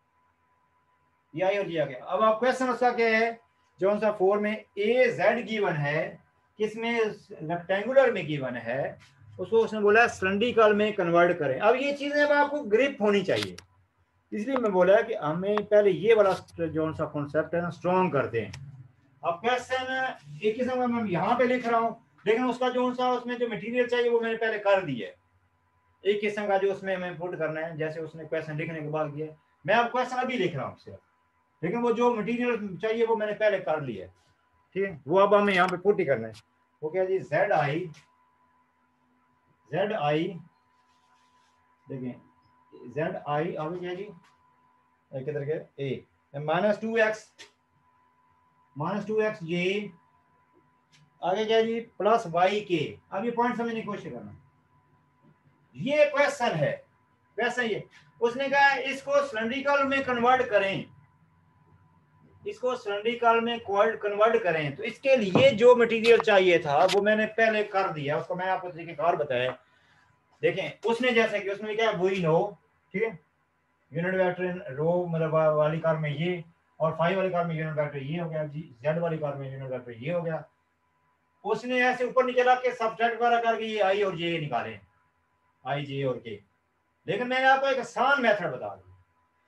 [SPEAKER 1] ये आई और ये आ गया। अब आप क्वेश्चन उसका क्या है, जो सा 4 में ए जेड गिवन है, किसमें रेक्टेंगुलर में गिवन है, उसको उसने बोला सिलेंड्रिकल में कन्वर्ट करें। अब ये चीजें अब आपको ग्रिप होनी चाहिए, इसलिए मैं बोला कि हमें पहले ये वाला जो सा कॉन्सेप्ट है ना स्ट्रॉन्ग करते हैं। अब क्वेश्चन एक किस्म का मैं यहाँ पे लिख रहा हूँ, लेकिन उसका जो सा उसमें जो मटेरियल चाहिए वो मैंने पहले कर दिया है, एक किस्म का जो उसमें हमें पुट करना है, जैसे उसने क्वेश्चन लिखने के बाद किया, मैं अब क्वेश्चन अभी लिख रहा हूँ सिर्फ, लेकिन वो जो मटेरियल चाहिए वो मैंने पहले कर लिया है, ठीक है। वो अब हमें यहाँ पे पुट ही करना है, वो क्या जी जेड आई देखें, जेड आई आगे क्या जी किधर गए ए माइनस टू एक्स जे, आगे क्या जी प्लस वाई के। अब ये पॉइंट समझने की कोशिश करना, ये क्वेश्चन है, क्वेश्चन ये उसने कहा इसको सिलेंड्रिकल में कन्वर्ट करें, इसको सिलेंड्रिकल में कन्वर्ट करें, तो इसके लिए जो मटेरियल चाहिए था वो मैंने पहले कर दिया, उसको मैं आपको तरीकेकार बताया। देखें उसने जैसे कि उसने क्या वी नो, ठीक है, यूनिट वेक्टर रो मतलब वाली कार में ये, और फाइव वाली कार में यूनिट वेक्टर ये हो गया जी, जेड वाली कार में यूनिट वेक्टर ये हो गया। उसने ऐसे ऊपर नीचे ला के सब्ट्रैक्ट वगैरह करके ये आई और जे निकाले, आई जे और के, लेकिन मैंने आपको एक आसान मेथड बता दिया।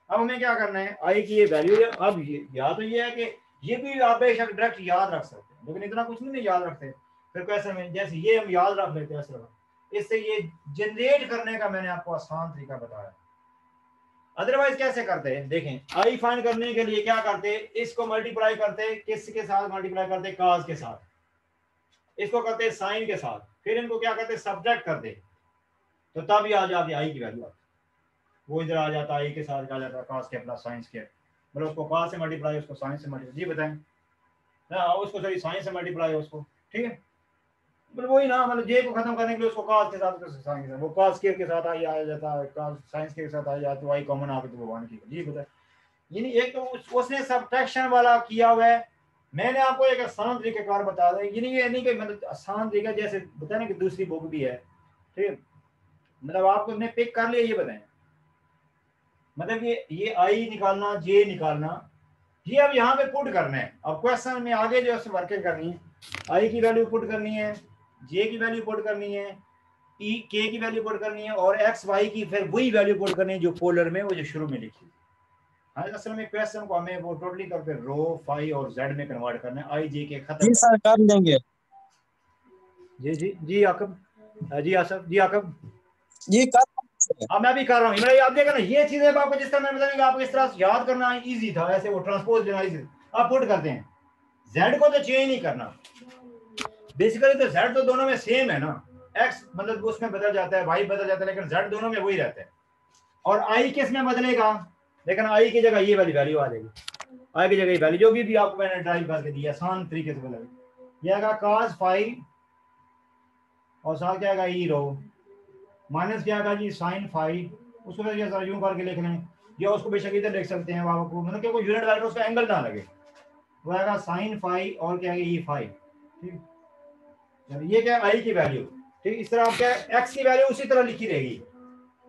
[SPEAKER 1] अब हमें क्या करना है, आई की ये वैल्यू है। अब या तो ये है कि ये भी आप बेशक डायरेक्ट याद रख सकते हैं, लेकिन इतना कुछ नहीं याद रखते, फिर कैसे में जैसे ये हम याद रख लेते हैं इस तरह। इससे ये जनरेट करने का मैंने आपको आसान तरीका बताया। अदरवाइज कैसे करते हैं, देखें आई फाइंड करने के लिए क्या करते, इसको मल्टीप्लाई करते, किसके साथ मल्टीप्लाई करते, काज के साथ, इसको करते साइन के साथ, फिर इनको क्या करते सब्ट्रैक्ट करते, तो तब ही आ जाती आई की वैल्यू। वो इधर आ जाता आई के साथ आ जाता कास के प्लस साइंस के, मतलब उसको कास से मल्टीप्लाई, उसको साइंस से मल्टीप्लाई। जी बताएं ना, उसको सॉरी साइंस से मल्टीप्लाई उसको, ठीक है, मतलब वही ना, मतलब जे को खत्म करने के लिए उसको कास के साथ साइन के साथ, वो कास के साथ आई आ जाता है, कास साइंस के साथ आ जाता, तो आई कॉमन आ गई तो वो वन की। जी बताएं, यानी एक तो उसने सब्ट्रैक्शन वाला किया हुआ है, मैंने आपको एक आसान तरीकेकार बता दिया। ये नहीं कि मतलब आसान तरीका जैसे बताया ना कि दूसरी बुक भी है, ठीक है, मतलब आपको ने पिक कर लिया, ये बताएं मतलब ये आई निकालना, जे निकालना, ये अब यहाँ पे पुट करना है। अब क्वेश्चन में आगे जो है वर्किंग करनी है, आई की वैल्यू पुट करनी है, जे की वैल्यू पुट करनी है, ई के की वैल्यू पुट करनी है, और एक्स वाई की फिर वही वैल्यू पुट करनी है जो पोलर में वो जो शुरू में लिखी। असल में क्वेश्चन को हमें वो टोटली तौर पे रो, फाई और जेड में कन्वर्ट करना है, आई जे के खत्म।
[SPEAKER 5] जी सर कर लेंगे।
[SPEAKER 1] जी जी जी आकब, जी आसफ, जी आकब,
[SPEAKER 5] ये कर।
[SPEAKER 1] हाँ मैं भी कर रहा हूँ। मतलब आप देखा ना, ये चीजें आपको जिस तरह मैं बताऊंगा आपको इस तरह याद करना इजी था, ऐसे वो ट्रांसपोज लेना इजी। आप पुट करते हैं, जेड को तो चेंज नहीं करना, बेसिकली तो जेड तो दोनों में सेम है ना, एक्स मतलब उसमें बदल जाता है, वाई बदल जाता है, लेकिन जेड दोनों में वही रहता है। और आई किस में बदलेगा, लेकिन आई की जगह ये वाली वैल्यू आ जाएगी, आई की जगह ये वैल्यू जो भी आपको मैंने ड्राइव करके दी आसान तरीके से बदल, ये आएगा cos फाई और साथ क्या आएगा ई रो, माइनस क्या आएगा जी साइन फाई, उसको फिर जैसा यूं करके लिख लें, या उसको बेशक इधर लिख सकते हैं आपको, मतलब कि कोई यूनिट वेक्टर उसका एंगल ना लगे, वो आएगा साइन फाई और क्या है ई फाई, ठीक। ये क्या आई की वैल्यू, ठीक। इस तरह आप क्या एक्स की वैल्यू उसी तरह लिखी रहेगी,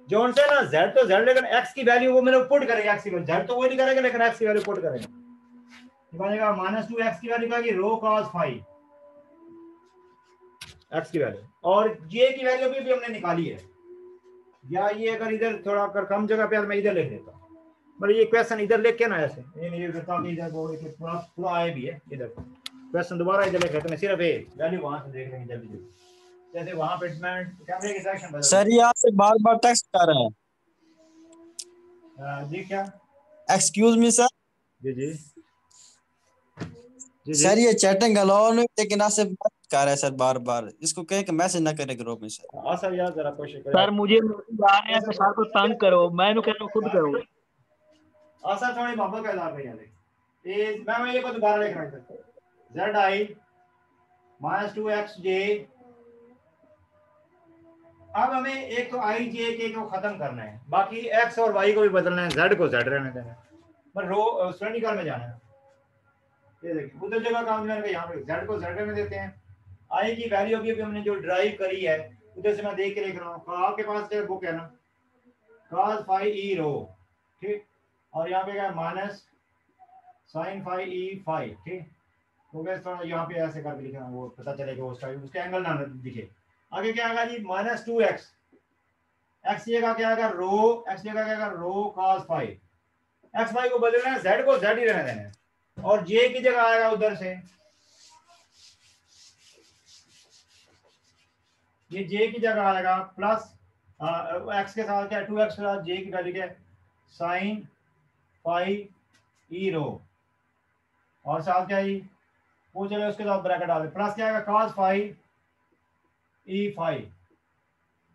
[SPEAKER 1] जो से ना जेड तो जेड, लेकिन एक्स की वैल्यू वो मतलब पुट करेंगे, एक्स की वैल्यू जेड तो वो नहीं करेंगे, लेकिन एक्स की वैल्यू पुट करेंगे। बनेगा -2 एक्स की वैल्यू क्या की रो cos फाई एक्स की वैल्यू, और जे की वैल्यू भी हमने निकाली है, या ये अगर इधर थोड़ा कर कम जगह पे मैं इधर लिख देता हूँ, मतलब ये क्वेश्चन इधर लिख के ना ऐसे ये ताकि इधर वो पूरा पूरा आए भी है, इधर क्वेश्चन दोबारा इधर लिख देते हैं, सिर्फ ए वैल्यू वहां से देख लेंगे जल्दी जल्दी, जैसे वहां पे मैं कैमरे की डायरेक्शन बदल
[SPEAKER 5] सर ये आपसे बार बार टेक्स्ट कर रहे हैं।
[SPEAKER 1] जी क्या,
[SPEAKER 5] एक्सक्यूज मी सर।
[SPEAKER 1] जी जी जी
[SPEAKER 5] सर ये चैटिंग अलाउ नहीं, लेकिन आपसे बात कर रहे हैं सर बार बार, इसको कहे कि मैसेज ना करे ग्रुप में सर।
[SPEAKER 1] हाँ सर यार जरा कोशिश करें
[SPEAKER 3] सर मुझे मैसेज आ रहे हैं कि सर को तंग करो, मैं कह रहा हूँ खुद करो।
[SPEAKER 1] हाँ सर थोड़ी बाबा का इलाज भैया ये मैं ये को दोबारा लिख रहा हूँ, जेड आई -2 एक्स जे। अब हमें एक तो आई जे के को खत्म करना है, बाकी एक्स और वाई को भी बदलना है, जेड को जेड रहने देना है, पर रो श्रेणीकाल में जाना है। ये देखिए उधर जगह काम मैंने यहाँ पे जेड को जेड में देते हैं, आई की वैल्यू अभी हमने जो ड्राइव करी है उधर से मैं देख के लिख रहा हूँ, आपके पास क्या बुक है ना cos फाई ई रो, ठीक, और यहाँ पे क्या minus sine phi e phi, ठीक, तो थोड़ा यहाँ पे ऐसे करके लिखा वो पता चलेगा उसका एंगल ना दिखे। आगे क्या आएगा जी -2 एक्स, एक्स जगह क्या आएगा रो, एक्स जगह क्या आएगा रो cos फाई, एक्स वाई को बदलना है, जेड को जेड ही रहने देना है, और जे की जगह आएगा उधर से ये जे की जगह आएगा प्लस एक्स के साथ क्या 2x के साथ जे की वैल्यू क्या साइन फाई ई रो, और साथ क्या ही वो चले उसके साथ ब्रैकेट डाल दे, प्लस क्या आएगा cos फाई ई फाई,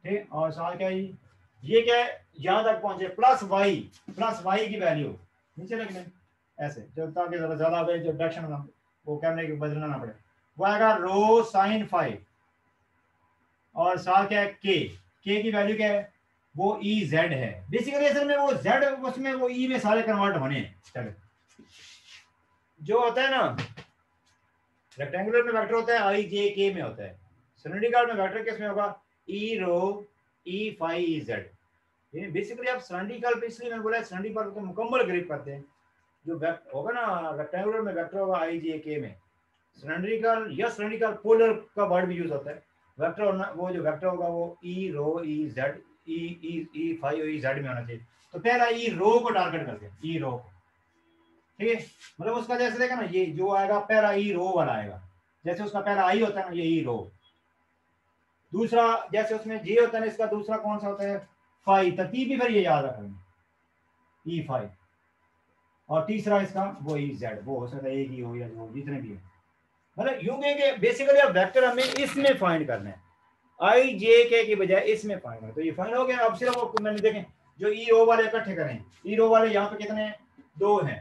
[SPEAKER 1] ठीक, और साथ क्या ही ये क्या है यहां तक पहुंचे प्लस वाई की वैल्यू नीचे लिख लें ऐसे, जब ताकि ज्यादा जो डायरेक्शन ना वो कैमरे के बदलना ना पड़े, वो आएगा रो साइन फाई, और साथ क्या है के की वैल्यू क्या है वो ई जेड है, बेसिकली असल में वो जेड उसमें वो ई में सारे कन्वर्ट होने हैं। चलो जो होता है ना रेक्टेंगुलर में वेक्टर होता है आई जे के में होता है, सिलेंड्रिकल में वेक्टर किस में होगा ई रो ई फाई ई जेड। बेसिकली आप सिलेंड्रिकल पे इसलिए मैंने बोला सिलेंड्रिकल को मुकम्मल ग्रिप करते हैं, जो होगा ना रेक्टेंगुलर में वेक्टर होगा आई जे के में, सिलेंड्रिकल या सिलेंड्रिकल पोलर का वर्ड भी यूज होता है, वेक्टर होना, वो जो वेक्टर होगा वो ई रो ई जेड ई फाई और ई जेड में होना चाहिए। तो पहला ई रो को टारगेट करते हैं, ई रो को, ठीक है। मतलब उसका जैसे देखा ना, ये जो आएगा पहला ई रो वाला आएगा, जैसे उसका पहला आई होता है ना, ये ई रो। दूसरा जैसे उसमें जे होता है ना, इसका दूसरा कौन सा होता है, फाई, तरतीब भी फिर ये याद रखेंगे, ई फाई। और तीसरा इसका वो ई जेड, वो हो सकता है एक ही हो या जो जितने भी हो। मतलब यूं कहेंगे बेसिकली अब वेक्टर हमें इसमें फाइंड करना है, आई जे के की बजाय इसमें फाइंड करना। तो ये फाइंड हो गया। अब सिर्फ आपको मैंने देखें जो ई रो वाले इकट्ठे करें, ई रो वाले यहाँ पे कितने हैं, दो हैं,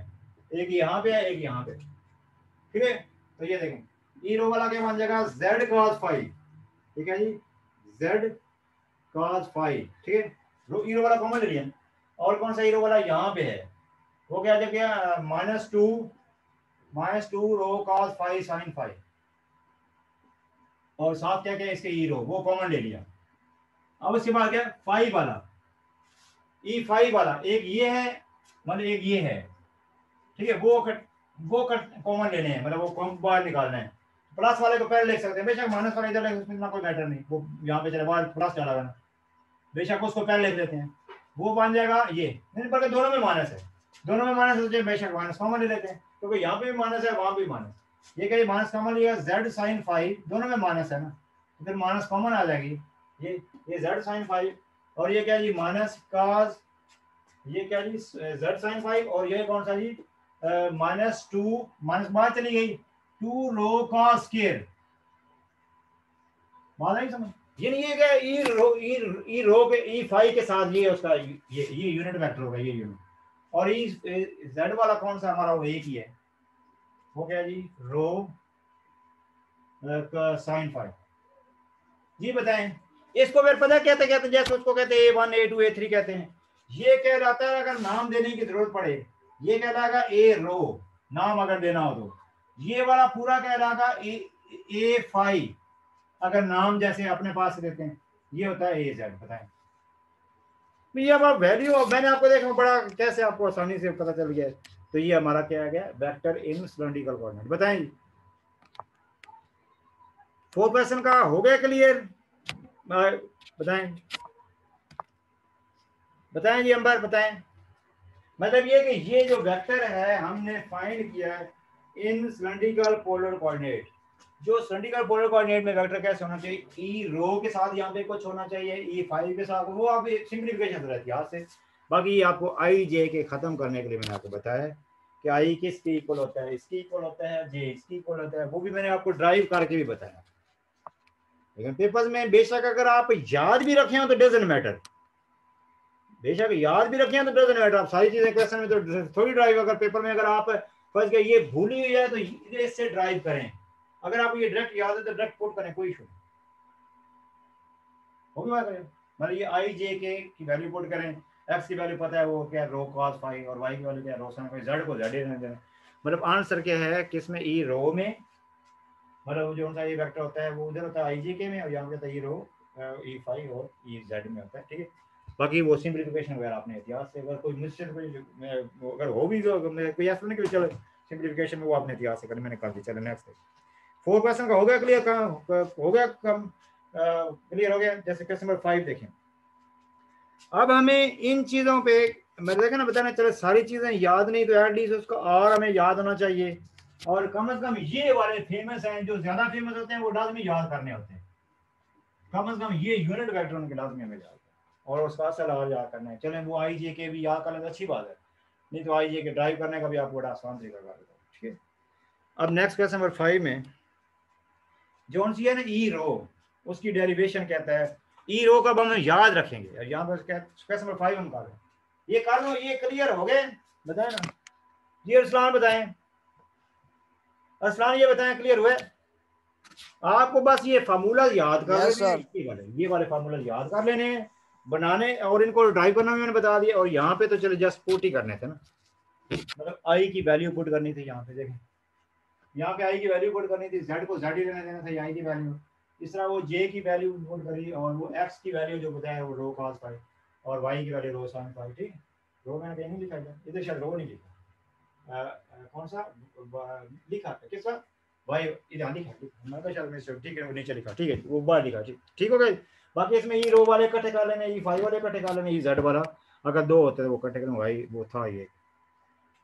[SPEAKER 1] एक यहाँ पे है एक यहाँ पे, ठीक है। तो ये देखें ई रो वाला क्या बन जाएगा, जेड कॉस फाई, ठीक है जी, जेड कॉस फाई, ठीक है। ई रो वाला कॉमन ले लिया। और कौन सा ई रो वाला यहाँ पे है, वो क्या जब क्या -2 rho cos phi sine phi, और साथ क्या क्या इसके ई रो, वो कॉमन ले लिया। अब उसके बाद क्या, फाइव वाला, ई फाइव वाला एक ये है, मतलब एक ये है, ठीक है। वो कॉमन लेने हैं, मतलब वो कॉम बाहर निकालना है। प्लस वाले को पहले लिख सकते हैं, बेशक माइनस वाला इधर लिख, उसमें इतना कोई मैटर नहीं, वो यहाँ पे चले बाहर प्लस डाला ना, बेशक उसको पहले लिख देते हैं, वो बन जाएगा ये। नहीं बल्कि दोनों में माइनस है, दोनों में माइनस है, बेशक माइनस कॉमन ले लेते हैं, क्योंकि यहाँ पे भी माइनस है वहां भी माइनस। ये क्या, माइनस कॉमन लिया, जेड साइन फाइव, दोनों में माइनस है ना, तो फिर माइनस कॉमन आ जाएगी। ये जेड साइन फाइव, और ये क्या जी माइनस काज, ये क्या जी जेड साइन फाइव, और ये कौन सा जी -2 माइनस बात चली गई 2 रो का स्केयर, बात आई समझ। ये नहीं है कि ई रो के ई फाइव के साथ ये उसका ये यूनिट वेक्टर होगा, ये यूनिट। और ई जेड वाला कौन सा हमारा, वो एक ही है, वो क्या जी रो का साइन फाइव। जी बताएं इसको फिर पता कहते कहते, जैसे उसको कहते हैं A1 A2 A3 कहते हैं। ये कह जाता है अगर नाम देने की जरूरत पड़े, ये कहलाएगा ए रो, नाम अगर देना हो तो। ये वाला पूरा कहलाएगा A5, अगर नाम जैसे अपने पास देते हैं, ये होता है AZ। बताएं ये अब वैल्यू, मैंने आपको देखा बड़ा कैसे आपको आसानी से पता चल गया। तो ये हमारा क्या आ गया, वेक्टर इन सिलेंड्रिकल कोऑर्डिनेट। बताएं 4 का हो गया क्लियर, बताएं बताएं जी अंबर, बताएं। मतलब ये कि ये जो वेक्टर है हमने फाइंड किया है इन सिलेंड्रिकल पोलर कोऑर्डिनेट। जो सिलेंड्रिकल पोलर कोऑर्डिनेट में वेक्टर कैसे होना चाहिए, ई रो के साथ यहाँ पे कुछ होना चाहिए, ई फाइव के साथ, वो आप सिंप्लीफिकेशन रहती है हाथ से। बाकी आपको आई जे के खत्म करने के लिए मैंने आपको बताया कि आई किसके इक्वल होता है, इसके इक्वल होता है, जे इसके इक्वल होता है, वो भी मैंने आपको ड्राइव करके भी बताया। लेकिन पेपर्स में बेशक अगर आप याद भी रखे हो तो डजंट मैटर, बेशक याद भी रखें तो डजंट मैटर, आप सारी चीजें क्वेश्चन में तो थोड़ी ड्राइव, अगर पेपर में अगर आप फर्स्ट के ये भूली हुई है तो इससे ड्राइव करें, अगर आपको ये डायरेक्ट याद है तो डायरेक्ट पुट करें, कोई इशू होगी बात करें। मतलब ये आई जे के की वैल्यू पुट करें, एक्स की वैल्यू पता है वो क्या रो कॉस फाइव, और वाई की वैल्यू क्या रो साइन फाइव, जेड को जेड रहने देना। मतलब आंसर क्या है किसमें, ई रो में, मतलब जो उनका ये वेक्टर होता है वो उधर होता है आई जे के में, और यहाँ पे होता है ई रो ई फाइव और ई जेड में होता है, ठीक है। बाकी वो सिंप्लीफिकेशन वगैरह आपने इतिहास से, अगर कोई मिस्टेक अगर हो भी तो कोई ऐसा नहीं कि चलो सिंप्लीफिकेशन में वो आपने इतिहास से करनी, मैंने कर दी। चलो नेक्स्ट 4 का हो गया क्लियर, हो गया कम क्लियर हो गया। जैसे क्वेश्चन नंबर 5 देखें, अब हमें इन चीजों पे मैं देखा ना बताना, चलो सारी चीजें याद नहीं तो एटलीस्ट उसका और हमें याद होना चाहिए, और कम से कम ये वाले फेमस हैं, जो ज्यादा फेमस होते हैं वो लाजमी याद करने होते हैं, कम से कम ये यूनिट वेक्टर उनके लाजमी हमें याद, और उसका असल और याद करना है। चलें वो आई जे के भी याद कर लें तो अच्छी बात है, नहीं तो आई जे के ड्राइव करने का भी आपको बड़ा आसान तरीका कर देता हूँ, ठीक है। अब नेक्स्ट क्वेश्चन नंबर 5 में जो सी है ना ई रो, उसकी डेरिवेशन कहता है ई रो का हम याद रखेंगे, और यहाँ पर क्वेश्चन नंबर 5 हम कर रहे हैं, ये कर लो, ये क्लियर हो गए, बताए ना जी। अरसलान बताएं, अरसलान ये बताएं क्लियर हुए आपको, बस ये फार्मूला याद कर लेने, ये वाले फार्मूला याद कर लेने हैं बनाने, और इनको ड्राइव करना भी मैंने बता दिया। और यहाँ पे तो चलो जस्ट पुट ही करने थे ना, मतलब आई की वैल्यू पुट करनी थी, यहाँ पे देखें यहाँ पे आई की वैल्यू पुट करनी थी, जेड को जेड ही रहने देना था, आई की वैल्यू इस तरह, वो जे की वैल्यू पुट करी, और वो एक्स की वैल्यू जो बताया वो रो कॉस फाइव, और वाई की वैल्यू रो साइन फाइव, ठीक। रो मैंने कहीं नहीं लिखा था इधर, शायद रो नहीं लिखा, कौन सा लिखा था किसका, वाई इधर लिखा, मैं तो शायद मिस ठीक है वो नीचे लिखा, ठीक है वो बाहर लिखा, ठीक हो गया। बाकी इसमें ई रो वाले इकट्ठे कर लेने, ई फाई वाले इकट्ठे कर लेने, ई जेड वाला अगर दो होते तो वो इकट्ठे करें, भाई वो था ये।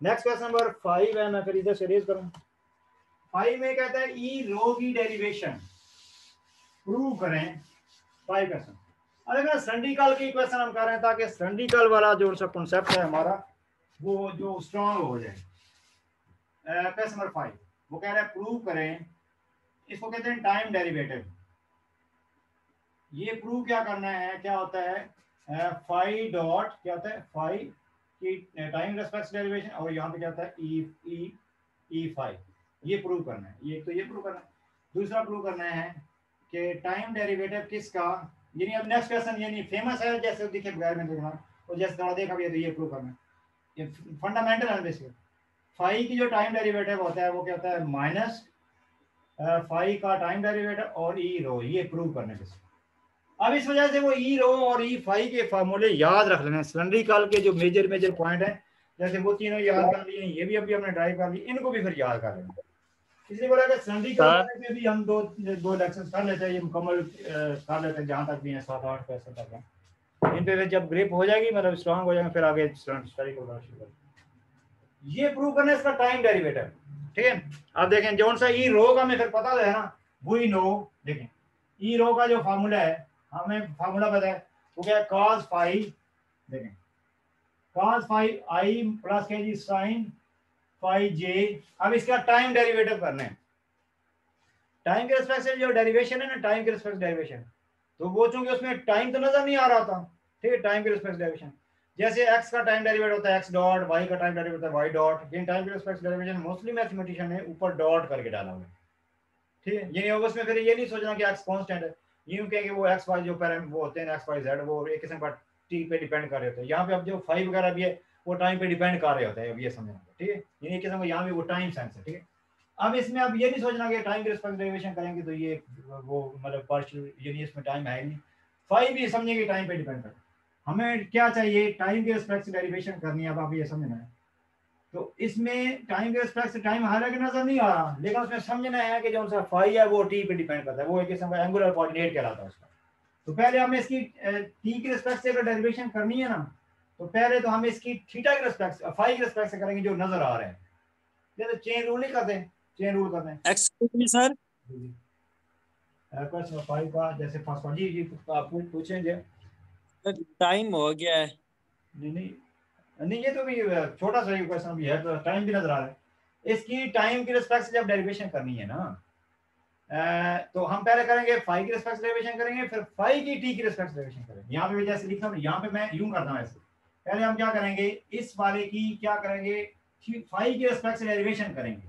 [SPEAKER 1] नेक्स्ट क्वेश्चन नंबर 5 है, मैं फिर इधर से रेज करूं। 5 में कहता है ई रो की डेरिवेशन प्रूव करें। 5 क्वेश्चन, अगर सिंडिकल की क्वेश्चन हम कर रहे हैं ताकि सिंडिकल वाला जो सा कॉन्सेप्ट है हमारा वो जो स्ट्रांग हो जाए। क्वेश्चन नंबर 5 वो कह रहा है प्रूव करें, इसको कहते हैं टाइम डेरिवेटिव। ये प्रूव क्या करना है, क्या होता है फाई डॉट क्या होता है फाई की टाइम रेस्पेक्ट डेरिवेशन, और यहाँ पे क्या होता है ई फाई। ये प्रूव करना है, ये तो ये प्रूव करना है। दूसरा प्रूव करना है कि टाइम डेरिवेटिव किसका, यानी अब नेक्स्ट क्वेश्चन यानी फेमस है जैसे दिखे बगैर में देखना, और जैसे थोड़ा देखा भी है तो ये प्रूव करना है, ये फंडामेंटल है बेसिकली। फाई की जो टाइम डेरिवेटिव होता है वो क्या होता है माइनस फाई का टाइम डेरिवेटिव और ई रो, ये प्रूव करने के। अब इस वजह से वो ई रो और ई फाई के फार्मूले याद रख लेना, सिलेंड्रिकल के जो मेजर पॉइंट है जैसे वो तीनों याद कर लिए, ये भी अभी हमने ड्राइव कर ली, इनको भी फिर याद कर लेना। इसलिए बोला कि सिलेंड्रिकल में भी हम दो लेक्चर्स कर लेते हैं, ये मुकम्मल कर लेते हैं जहाँ तक भी है 7-8 पैसे तक है। इन पे जब ग्रिप हो जाएगी मतलब स्ट्रांग हो जाएगा फिर आगे स्टडी को शुरू करें। ये प्रूव करना है इसका टाइम डेरिवेटिव, ठीक है। अब देखें जौन सा ई रो का हमें फिर पता है ना, वही नो देखें ई रो का जो फार्मूला है हमें फार्मूला पता है वो क्या है cos फाई, देखें cos फाई आई प्लस के जी साइन फाई जे। अब इसका टाइम डेरिवेटिव करना है, टाइम के रिस्पेक्ट से जो डेरिवेशन है ना, टाइम के रिस्पेक्ट डेरिवेशन, तो वो चूंकि उसमें टाइम तो नजर नहीं आ रहा था, ठीक है, टाइम के रिस्पेक्ट डेरिवेशन जैसे x का टाइम डेरिवेटिव होता है एक्स डॉट, y का टाइम डेरिवेटिव होता है वाई डॉट, लेकिन टाइम के रिस्पेक्ट डेरिवेशन मोस्टली मैथमेटिशियन ने ऊपर डॉट करके डाला हुआ है, ठीक है। यानी उसमें फिर ये नहीं सोचना कि x कांस्टेंट है, यूं कहें कि वो एक्स वाई जो पैरामीटर वो होते हैं एक्स वाई जेड वो एक किस्म का टी पे डिपेंड कर रहे होते हैं। यहाँ पे अब जो फाइव वगैरह भी है वो टाइम पे डिपेंड कर रहे होते हैं, अब ये समझना, ठीक है। यानी किस्म का यहाँ भी वो टाइम सेंस है, ठीक है। अब इसमें अब ये नहीं सोचना कि टाइम के रिस्पेक्ट डेरिवेशन करेंगे तो ये वो मतलब पार्शियल, यानी इसमें टाइम है नहीं, फाइव भी समझेंगे टाइम पे डिपेंड कर। हमें क्या चाहिए, टाइम के रिस्पेक्ट से डेरिवेशन करनी है। अब आप ये समझना है तो इसमें टाइम के रिस्पेक्ट से टाइम हालांकि नजर नहीं आ रहा, लेकिन उसमें समझना है कि जो सा फाई है वो टी पे डिपेंड करता है, वो एक किस्म का एंगुलर कोऑर्डिनेट कहलाता है उसका। तो पहले हमें इसकी टी के रिस्पेक्ट से अगर डेरिवेशन करनी है ना, तो पहले तो हम इसकी थीटा के रिस्पेक्ट से फाई के रिस्पेक्ट से करेंगे जो नजर आ रहे हैं, जैसे चेन रूल नहीं करते, चेन रूल करते हैं
[SPEAKER 5] एक्सक्यूज मी सर,
[SPEAKER 1] क्वेश्चन 5 का जैसे फर्स्ट वन जी आप पूछेंगे।
[SPEAKER 5] टाइम हो गया है।
[SPEAKER 1] नहीं ये तो भी छोटा सा क्वेश्चन भी है, तो टाइम भी नजर आ रहा है। इसकी टाइम के रिस्पेक्ट से जब डेरिवेशन करनी है ना, तो हम पहले करेंगे फाई की रिस्पेक्ट डेरिवेशन करेंगे, फिर फाई की टी की रिस्पेक्ट डेरिवेशन करेंगे। यहाँ पे भी जैसे लिखा है, यहाँ पे मैं यूं करता हूँ ऐसे, पहले हम क्या करेंगे इस वाले की क्या करेंगे फाई की रिस्पेक्ट से डेरिवेशन करेंगे,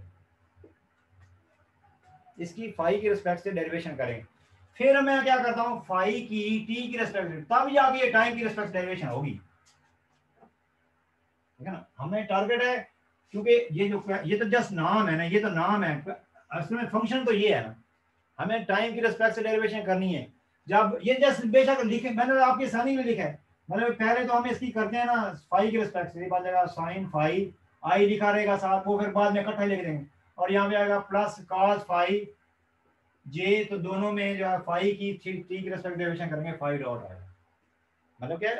[SPEAKER 1] इसकी फाई की रिस्पेक्ट से डेरिवेशन करेंगे, फिर मैं क्या करता हूँ फाई की टी की रिस्पेक्ट, तब जाके टाइम की रिस्पेक्ट डेरिवेशन होगी, ठीक है ना। हमें टारगेट है क्योंकि ये तो जस्ट नाम है ना, ये तो नाम है, असल में फंक्शन तो ये है ना, हमें टाइम की रिस्पेक्ट से डेरिवेशन करनी है। जब ये जस्ट बेशक लिखे मैंने आपके सानी में लिखा है, मतलब पहले तो हम इसकी करते हैं ना फाई की रिस्पेक्ट से, बाद जगह साइन फाई आई लिखा रहेगा साथ, वो फिर बाद में इकट्ठा लिख देंगे, और यहाँ पे आएगा प्लस कॉस फाई जे, तो दोनों में जो है फाई की टी की रिस्पेक्ट डेरिवेशन करेंगे, फाई डॉट आएगा। मतलब क्या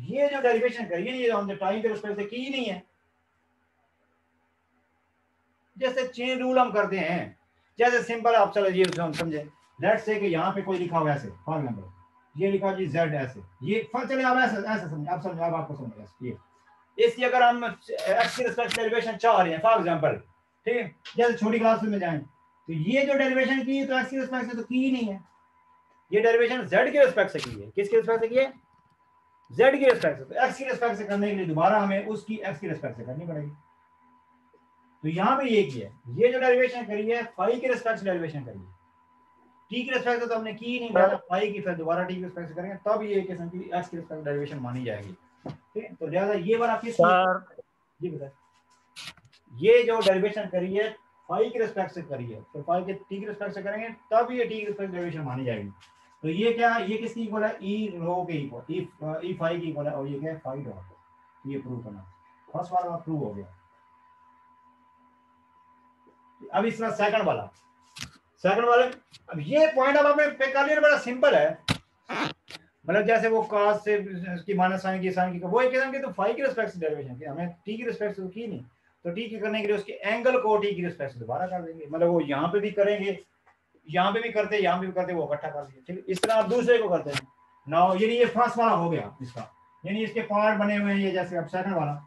[SPEAKER 1] ये जो डेरिवेशन करिए ये हमने टाइम के रिस्पेक्ट से की ही नहीं है, जैसे चेन रूल हम करते हैं, जैसे सिंपल आप चलो ये हम समझे, लेट्स से कि यहाँ पे कोई लिखा हुआ ऐसे, फॉर एग्जांपल ये लिखा जी जेड ऐसे, ये चले आप ऐसे समझे, आप समझे, आप आपको समझ ये इसकी अगर हम एक्स की रिस्पेक्ट डेरिवेशन चाह रहे हैं फॉर एग्जांपल, ठीक है, जैसे छोटी क्लास में जाएं तो ये जो डेरिवेशन की तो एक्स की रिस्पेक्ट से तो की ही नहीं है, ये डेरिवेशन जेड के रिस्पेक्ट से की है। किसके रिस्पेक्ट से की है? जेड की रिस्पेक्ट से। तो एक्स की रिस्पेक्ट से करने के लिए दोबारा हमें उसकी एक्स की रिस्पेक्ट से करनी पड़ेगी। तो यहाँ पे ये किया, ये जो डेरिवेशन करी है फाई के रिस्पेक्ट से डेरिवेशन करी है, टी की रिस्पेक्ट से तो हमने की ही नहीं, पहले फाई की फिर दोबारा टी की रिस्पेक्ट से करेंगे, तब ये किस्म की एक्स की रिस्पेक्ट डेरिवेशन मानी जाएगी, ठीक है। तो लिहाजा ये वाला किस जी बता, ये जो डेरिवेशन करी है फाई की रिस्पेक्ट से करी है, तो फाई के टी की रिस्पेक्ट से करेंगे तब ये टी की रिस्पेक्ट डेरिवेशन मानी जाएगी। तो ये क्या, ये किसकी इक्वल है? ई रो के इक्वल, ई फाई की इक्वल है, और ये क्या है? Phi dot. ये प्रूव करना, फर्स्ट वाला प्रूव हो गया। अब इस तरह सेकंड वाले, अब ये पॉइंट अब आपने पे कर लिया, बड़ा सिंपल है। मतलब जैसे वो cos से उसकी माइनस साइन की वो एक किस्म की तो फाई की रिस्पेक्ट से डेरिवेशन की, हमें टी की रिस्पेक्ट से की नहीं, तो टी की करने के लिए उसके एंगल को टी की रिस्पेक्ट से दोबारा कर देंगे। मतलब वो यहाँ पे भी करेंगे, यहाँ पे भी करते, यहाँ पे भी करते, वो इकट्ठा कर दिए। ठीक, इस तरह आप दूसरे को करते हैं। नाउ यानी ये फर्स्ट वाला हो गया इसका, यानी इसके पार्ट बने हुए हैं ये, जैसे अब सेकंड वाला।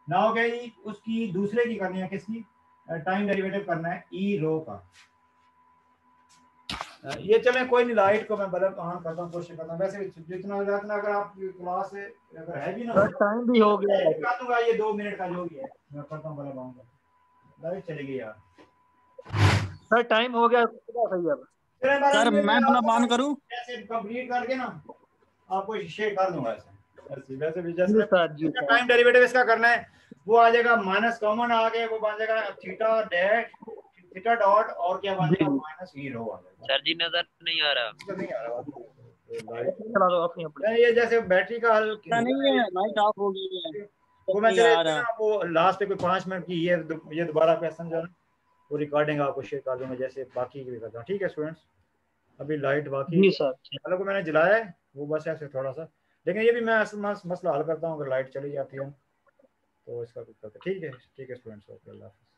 [SPEAKER 1] नाउ क्या उसकी दूसरे की करनी है, किसकी? टाइम डेरिवेटिव करना है ई रो का। ये चले कोई नहीं, लाइट को मैं बल्ब ऑन करता हूँ, कोशिश करता हूँ। वैसे जितना अगर आप क्लास से अगर है भी ना,
[SPEAKER 3] टाइम भी हो गया है।
[SPEAKER 1] कर दूंगा ये 2 मिनट का जो भी है, मैं करता हूँ बल्ब ऑन करता। लाइट चली गई यार
[SPEAKER 3] सर, टाइम हो गया सही है।
[SPEAKER 5] सर मैं अपना ऑन करूं?
[SPEAKER 1] जैसे कंप्लीट करके ना आपको शेयर कर दूंगा ऐसे। वैसे भी जैसे टाइम डेरिवेटिव इसका करना है, वो आ जाएगा माइनस कॉमन आ गए, वो बन जाएगा थीटा डैश थीटा डॉट और क्या बन जाएगा माइनस ई रो आ जाएगा।
[SPEAKER 6] सर जी नजर नहीं आ रहा,
[SPEAKER 1] नहीं आ रहा
[SPEAKER 3] चला दो अपनी अपनी।
[SPEAKER 1] ये जैसे बैटरी का हल
[SPEAKER 5] नहीं है, लाइट ऑफ हो गई है।
[SPEAKER 1] वो मैं चले वो लास्ट पे कोई 5 मिनट की ये दोबारा क्वेश्चन जो है ना वो रिकॉर्डिंग आपको शेयर कर दूंगा, जैसे बाकी की भी करता हूँ। ठीक है स्टूडेंट्स, अभी लाइट बाकी
[SPEAKER 3] जी सर,
[SPEAKER 1] वालों को मैंने जलाया है, वो बस ऐसे थोड़ा सा, लेकिन ये भी मैं मसला हल करता हूँ। अगर लाइट चली जाती है तो इसका कुछ करते। ठीक है स्टूडेंट्स, ओके, अल्लाह हाफिज़।